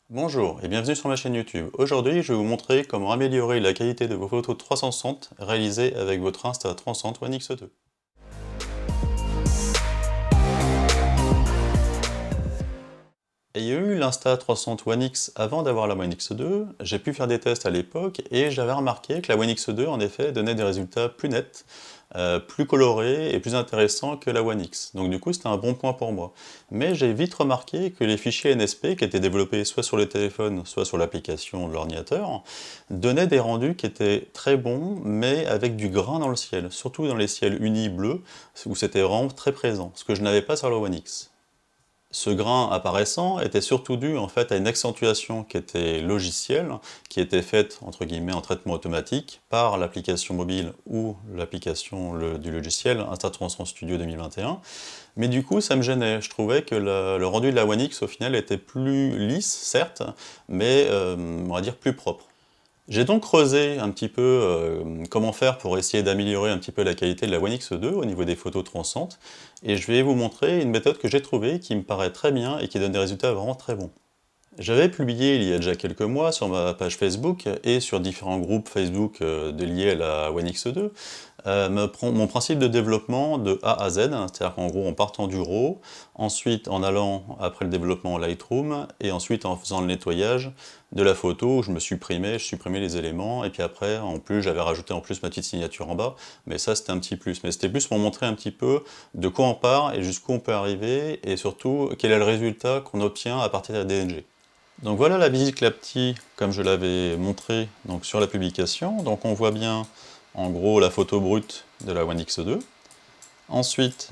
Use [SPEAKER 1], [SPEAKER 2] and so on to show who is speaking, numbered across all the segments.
[SPEAKER 1] Bonjour et bienvenue sur ma chaîne YouTube. Aujourd'hui, je vais vous montrer comment améliorer la qualité de vos photos 360 réalisées avec votre Insta360 One X2. Ayant eu l'Insta360 One X avant d'avoir la One X2, j'ai pu faire des tests à l'époque et j'avais remarqué que la One X2 en effet donnait des résultats plus nets, plus colorés et plus intéressants que la One X. Donc du coup c'était un bon point pour moi. Mais j'ai vite remarqué que les fichiers NSP qui étaient développés soit sur le téléphone, soit sur l'application de l'ordinateur, donnaient des rendus qui étaient très bons, mais avec du grain dans le ciel, surtout dans les ciels unis bleus, où c'était vraiment très présent, ce que je n'avais pas sur la One X. Ce grain apparaissant était surtout dû en fait à une accentuation qui était logicielle, qui était faite entre guillemets en traitement automatique par l'application mobile ou l'application du logiciel Insta360 Studio 2021. Mais du coup ça me gênait, je trouvais que le rendu de la One X au final était plus lisse certes, mais on va dire plus propre. J'ai donc creusé un petit peu comment faire pour essayer d'améliorer un petit peu la qualité de la One X2 au niveau des photos transcentes, et je vais vous montrer une méthode que j'ai trouvée qui me paraît très bien et qui donne des résultats vraiment très bons. J'avais publié il y a déjà quelques mois sur ma page Facebook et sur différents groupes Facebook liés à la One X2 mon principe de développement de A à Z, c'est-à-dire qu'en gros en partant du RAW, ensuite en allant après le développement en Lightroom, et ensuite en faisant le nettoyage de la photo où je supprimais les éléments, et puis après en plus j'avais rajouté en plus ma petite signature en bas, mais ça c'était un petit plus. Mais c'était plus pour montrer un petit peu de quoi on part et jusqu'où on peut arriver, et surtout quel est le résultat qu'on obtient à partir de la DNG. Donc voilà la visite claptis comme je l'avais montré donc sur la publication. Donc on voit bien en gros la photo brute de la One X2. Ensuite,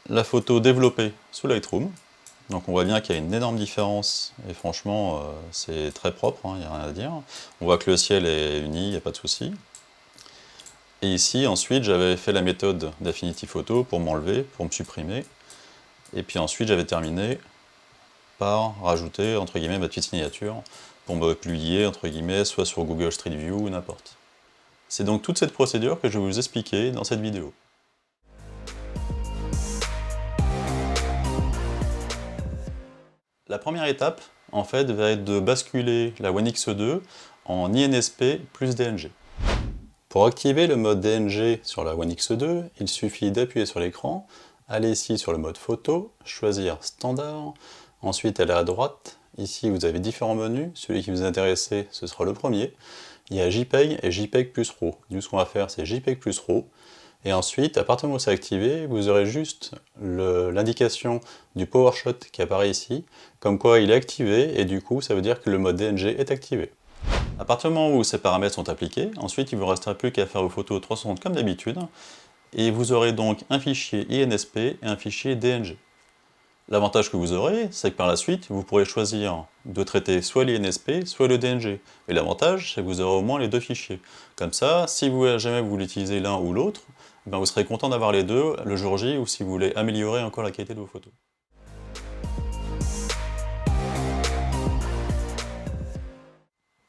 [SPEAKER 1] la photo développée sous Lightroom. Donc on voit bien qu'il y a une énorme différence et franchement c'est très propre, il n'y a rien à dire. On voit que le ciel est uni, il n'y a pas de souci. Et ici ensuite j'avais fait la méthode d'Affinity Photo pour m'enlever, pour me supprimer. Et puis ensuite j'avais terminé par rajouter entre guillemets ma petite signature pour me publier entre guillemets soit sur Google Street View ou n'importe. C'est donc toute cette procédure que je vais vous expliquer dans cette vidéo. La première étape, en fait, va être de basculer la One X2 en INSP plus DNG. Pour activer le mode DNG sur la One X2, il suffit d'appuyer sur l'écran, aller ici sur le mode photo, choisir standard, ensuite aller à droite. Ici vous avez différents menus, celui qui vous intéresse ce sera le premier. Il y a JPEG et JPEG plus RAW. Nous ce qu'on va faire c'est JPEG plus RAW. Et ensuite, à partir du moment où c'est activé, vous aurez juste l'indication du PowerShot qui apparaît ici, comme quoi il est activé, et du coup ça veut dire que le mode DNG est activé. À partir du moment où ces paramètres sont appliqués, ensuite il ne vous restera plus qu'à faire vos photos 360 comme d'habitude, et vous aurez donc un fichier INSP et un fichier DNG. L'avantage que vous aurez, c'est que par la suite, vous pourrez choisir de traiter soit l'INSP, soit le DNG. Et l'avantage, c'est que vous aurez au moins les deux fichiers. Comme ça, si jamais vous voulez utiliser l'un ou l'autre, ben vous serez content d'avoir les deux le jour J, ou si vous voulez améliorer encore la qualité de vos photos.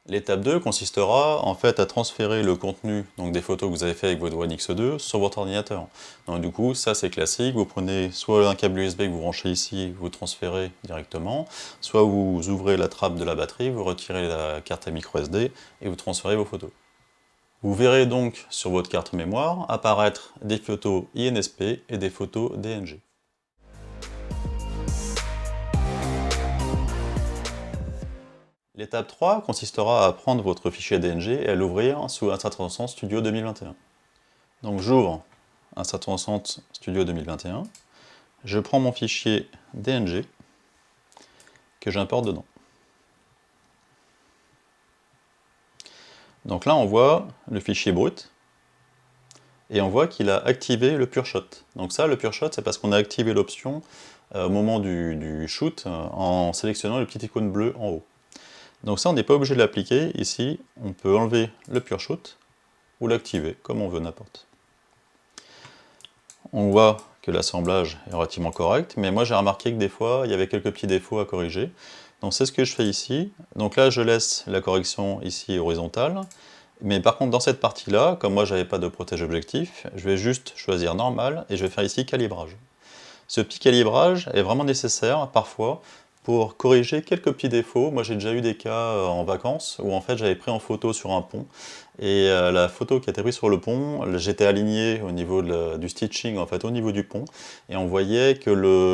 [SPEAKER 1] L'étape 2 consistera en fait à transférer le contenu donc des photos que vous avez fait avec votre One X2 sur votre ordinateur. Donc du coup, ça c'est classique, vous prenez soit un câble USB que vous branchez ici, vous transférez directement, soit vous ouvrez la trappe de la batterie, vous retirez la carte à micro SD et vous transférez vos photos. Vous verrez donc sur votre carte mémoire apparaître des photos INSP et des photos DNG. L'étape 3 consistera à prendre votre fichier DNG et à l'ouvrir sous Insta360 Studio 2021. Donc j'ouvre Insta360 Studio 2021, je prends mon fichier DNG que j'importe dedans. Donc là on voit le fichier brut, et on voit qu'il a activé le PureShot. Donc ça, le PureShot, c'est parce qu'on a activé l'option au moment du shoot en sélectionnant le petit icône bleu en haut. Donc ça, on n'est pas obligé de l'appliquer. Ici, on peut enlever le PureShot ou l'activer, comme on veut, n'importe. On voit que l'assemblage est relativement correct, mais moi j'ai remarqué que des fois, il y avait quelques petits défauts à corriger. Donc c'est ce que je fais ici. Donc là, je laisse la correction ici horizontale. Mais par contre, dans cette partie-là, comme moi j'avais pas de protège objectif, je vais juste choisir normal et je vais faire ici calibrage. Ce petit calibrage est vraiment nécessaire parfois pour corriger quelques petits défauts. Moi j'ai déjà eu des cas en vacances où en fait j'avais pris en photo sur un pont et la photo qui a été prise sur le pont, j'étais aligné au niveau du stitching en fait au niveau du pont et on voyait que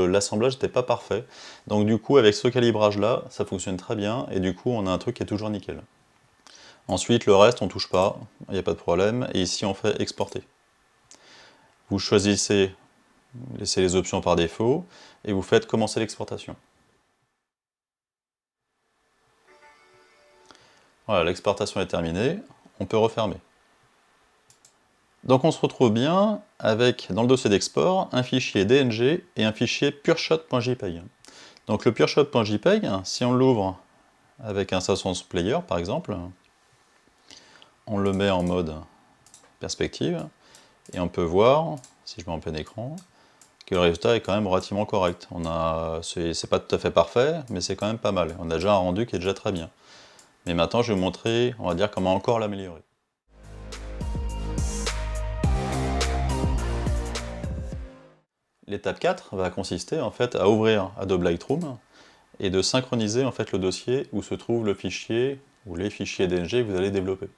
[SPEAKER 1] l'assemblage n'était pas parfait. Donc du coup avec ce calibrage là ça fonctionne très bien et du coup on a un truc qui est toujours nickel. Ensuite le reste on touche pas, il n'y a pas de problème et ici on fait exporter. Vous choisissez, laissez les options par défaut et vous faites commencer l'exportation. Voilà, l'exportation est terminée, on peut refermer. Donc on se retrouve bien avec, dans le dossier d'export, un fichier DNG et un fichier pureshot.jpg. Donc le pureshot.jpg, si on l'ouvre avec un Source Player par exemple, on le met en mode perspective, et on peut voir, si je mets en plein écran, que le résultat est quand même relativement correct. C'est pas tout à fait parfait, mais c'est quand même pas mal. On a déjà un rendu qui est déjà très bien. Mais maintenant, je vais vous montrer, on va dire, comment encore l'améliorer. L'étape 4 va consister en fait à ouvrir Adobe Lightroom et de synchroniser en fait le dossier où se trouve le fichier ou les fichiers DNG que vous allez développer.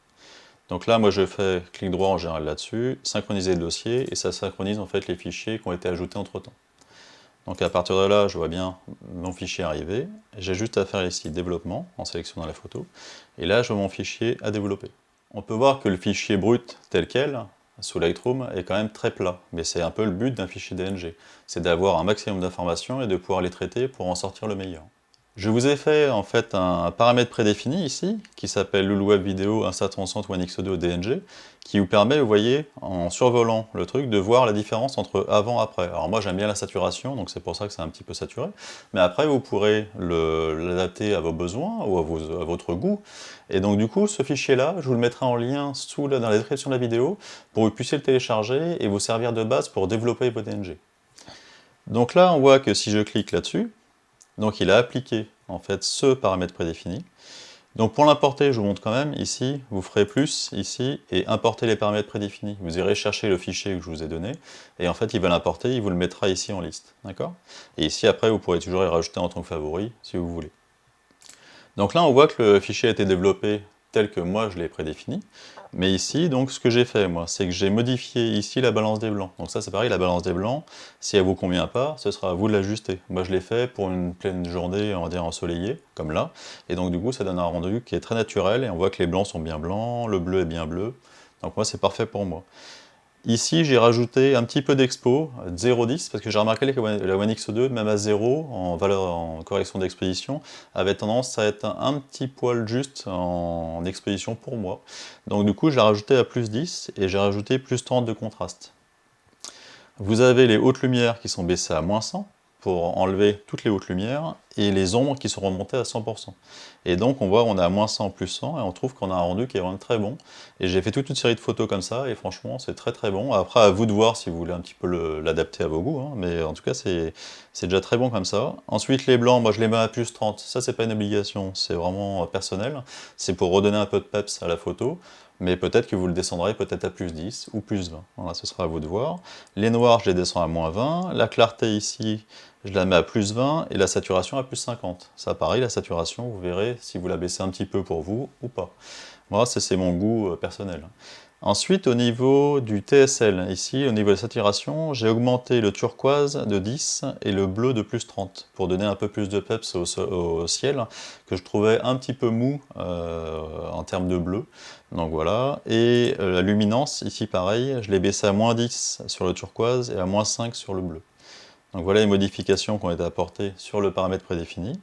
[SPEAKER 1] Donc là, moi je fais clic droit en général là-dessus, synchroniser le dossier et ça synchronise en fait les fichiers qui ont été ajoutés entre temps. Donc à partir de là, je vois bien mon fichier arriver. J'ai juste à faire ici développement en sélectionnant la photo. Et là, je vois mon fichier à développer. On peut voir que le fichier brut tel quel, sous Lightroom, est quand même très plat. Mais c'est un peu le but d'un fichier DNG. C'est d'avoir un maximum d'informations et de pouvoir les traiter pour en sortir le meilleur. Je vous ai fait en fait un paramètre prédéfini ici, qui s'appelle Lulu Web Video Insta360 One X2 DNG, qui vous permet, vous voyez, en survolant le truc, de voir la différence entre avant et après. Alors moi j'aime bien la saturation, donc c'est pour ça que c'est un petit peu saturé, mais après vous pourrez l'adapter à vos besoins ou à votre goût. Et donc du coup, ce fichier-là, je vous le mettrai en lien dans la description de la vidéo, pour que vous puissiez le télécharger et vous servir de base pour développer vos DNG. Donc là, on voit que si je clique là-dessus, donc il a appliqué en fait ce paramètre prédéfini. Donc pour l'importer, je vous montre quand même, ici, vous ferez plus, ici, et importer les paramètres prédéfinis. Vous irez chercher le fichier que je vous ai donné, et en fait il va l'importer, il vous le mettra ici en liste, d'accord? Et ici après, vous pourrez toujours y rajouter en tant que favori, si vous voulez. Donc là, on voit que le fichier a été développé tel que moi je l'ai prédéfini. Mais ici, donc, ce que j'ai fait, moi, c'est que j'ai modifié ici la balance des blancs. Donc ça, c'est pareil, la balance des blancs, si elle vous convient pas, ce sera à vous de l'ajuster. Moi, je l'ai fait pour une pleine journée, on va dire ensoleillée, comme là. Et donc, du coup, ça donne un rendu qui est très naturel, et on voit que les blancs sont bien blancs, le bleu est bien bleu. Donc moi, c'est parfait pour moi. Ici, j'ai rajouté un petit peu d'expo, 0,10, parce que j'ai remarqué que la One X2, même à 0, en correction d'exposition, avait tendance à être un petit poil juste en exposition pour moi. Donc du coup, je l'ai rajouté à plus 10, et j'ai rajouté plus 30 de contraste. Vous avez les hautes lumières qui sont baissées à moins 100, pour enlever toutes les hautes lumières, et les ombres qui sont remontées à 100%. Et donc on voit on est à moins 100, plus 100, et on trouve qu'on a un rendu qui est vraiment très bon. Et j'ai fait toute une série de photos comme ça, et franchement c'est très très bon. Après à vous de voir si vous voulez un petit peu l'adapter à vos goûts, hein, mais en tout cas c'est déjà très bon comme ça. Ensuite les blancs, moi je les mets à plus 30, ça c'est pas une obligation, c'est vraiment personnel. C'est pour redonner un peu de peps à la photo. Mais peut-être que vous le descendrez peut-être à plus 10 ou plus 20. Voilà, ce sera à vous de voir. Les noirs, je les descends à moins 20. La clarté ici, je la mets à plus 20. Et la saturation à plus 50. Ça, pareil, la saturation, vous verrez si vous la baissez un petit peu pour vous ou pas. Moi, c'est mon goût personnel. Ensuite, au niveau du TSL, ici, au niveau de la saturation, j'ai augmenté le turquoise de 10 et le bleu de plus 30, pour donner un peu plus de peps au ciel, que je trouvais un petit peu mou en termes de bleu. Donc voilà, et la luminance, ici pareil, je l'ai baissé à moins 10 sur le turquoise et à moins 5 sur le bleu. Donc voilà les modifications qui ont été apportées sur le paramètre prédéfini.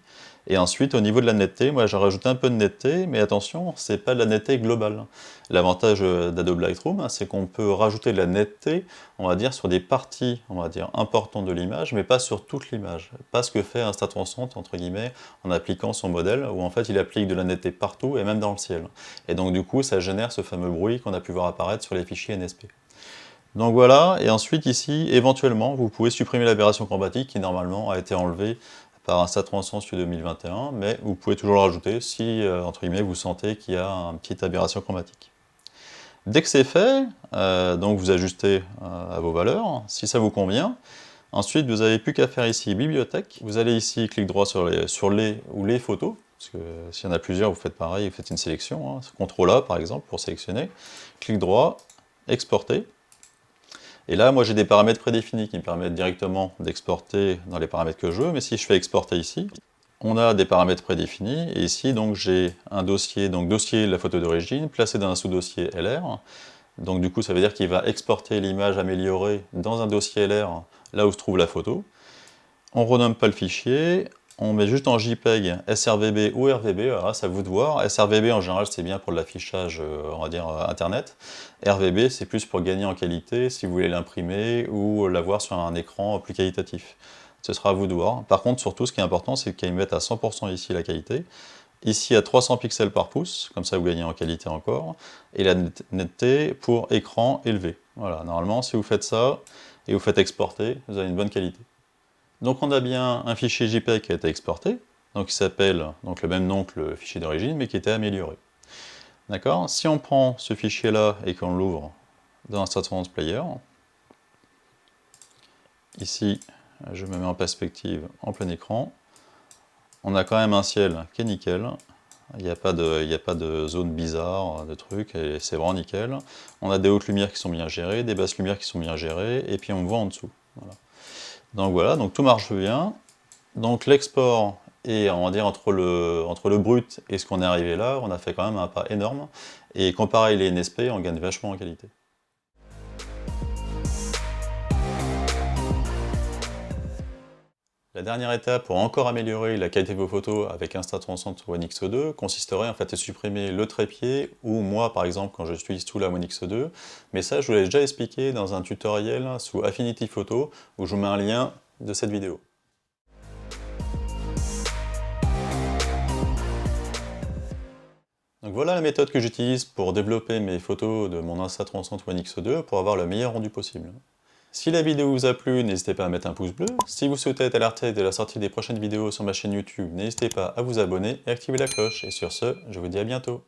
[SPEAKER 1] Et ensuite, au niveau de la netteté, moi j'ai rajouté un peu de netteté, mais attention, c'est pas de la netteté globale. L'avantage d'Adobe Lightroom, c'est qu'on peut rajouter de la netteté, on va dire, sur des parties, on va dire, importantes de l'image, mais pas sur toute l'image. Pas ce que fait Insta360, entre guillemets, en appliquant son modèle, où en fait il applique de la netteté partout, et même dans le ciel. Et donc du coup, ça génère ce fameux bruit qu'on a pu voir apparaître sur les fichiers NSP. Donc voilà, et ensuite ici, éventuellement, vous pouvez supprimer l'aberration chromatique qui normalement a été enlevée par Insta360 Studio 2021, mais vous pouvez toujours le rajouter si, entre guillemets, vous sentez qu'il y a une petite aberration chromatique. Dès que c'est fait, donc vous ajustez à vos valeurs, si ça vous convient, Ensuite, vous n'avez plus qu'à faire ici bibliothèque. Vous allez ici, clic droit sur les ou les photos, parce que s'il y en a plusieurs, vous faites pareil, vous faites une sélection. Hein. CTRL A par exemple pour sélectionner. Clic droit, exporter. Et là, moi j'ai des paramètres prédéfinis qui me permettent directement d'exporter dans les paramètres que je veux, mais si je fais exporter ici, on a des paramètres prédéfinis, et ici donc j'ai un dossier, donc dossier la photo d'origine, placé dans un sous-dossier LR. Donc du coup ça veut dire qu'il va exporter l'image améliorée dans un dossier LR, là où se trouve la photo. On renomme pas le fichier, on met juste en JPEG SRVB ou RVB, voilà, c'est à vous de voir. SRVB en général c'est bien pour l'affichage, on va dire internet. RVB c'est plus pour gagner en qualité si vous voulez l'imprimer ou l'avoir sur un écran plus qualitatif. Ce sera à vous de voir. Par contre surtout ce qui est important c'est qu'ils mettent à 100% ici la qualité. Ici à 300 pixels par pouce, comme ça vous gagnez en qualité encore, et la netteté pour écran élevé. Voilà, normalement si vous faites ça et vous faites exporter, vous avez une bonne qualité. Donc on a bien un fichier JPEG qui a été exporté, donc qui s'appelle donc le même nom que le fichier d'origine, mais qui était amélioré. D'accord? Si on prend ce fichier-là et qu'on l'ouvre dans un Transforms Player, ici je me mets en perspective en plein écran, on a quand même un ciel qui est nickel, il n'y a pas de zone bizarre, de trucs, et c'est vraiment nickel. On a des hautes lumières qui sont bien gérées, des basses lumières qui sont bien gérées, et puis on voit en dessous. Voilà, donc tout marche bien. Donc l'export, et on va dire entre le brut et ce qu'on est arrivé là, on a fait quand même un pas énorme, et comparé les NSP, on gagne vachement en qualité. La dernière étape pour encore améliorer la qualité de vos photos avec Insta360 One X2 consisterait en fait à supprimer le trépied, ou moi par exemple quand je suis sous la One X2, mais ça je vous l'ai déjà expliqué dans un tutoriel sous Affinity Photo, où je vous mets un lien de cette vidéo. Donc voilà la méthode que j'utilise pour développer mes photos de mon Insta360 One X2 pour avoir le meilleur rendu possible. Si la vidéo vous a plu, n'hésitez pas à mettre un pouce bleu. Si vous souhaitez être alerté de la sortie des prochaines vidéos sur ma chaîne YouTube, n'hésitez pas à vous abonner et activer la cloche. Et sur ce, je vous dis à bientôt.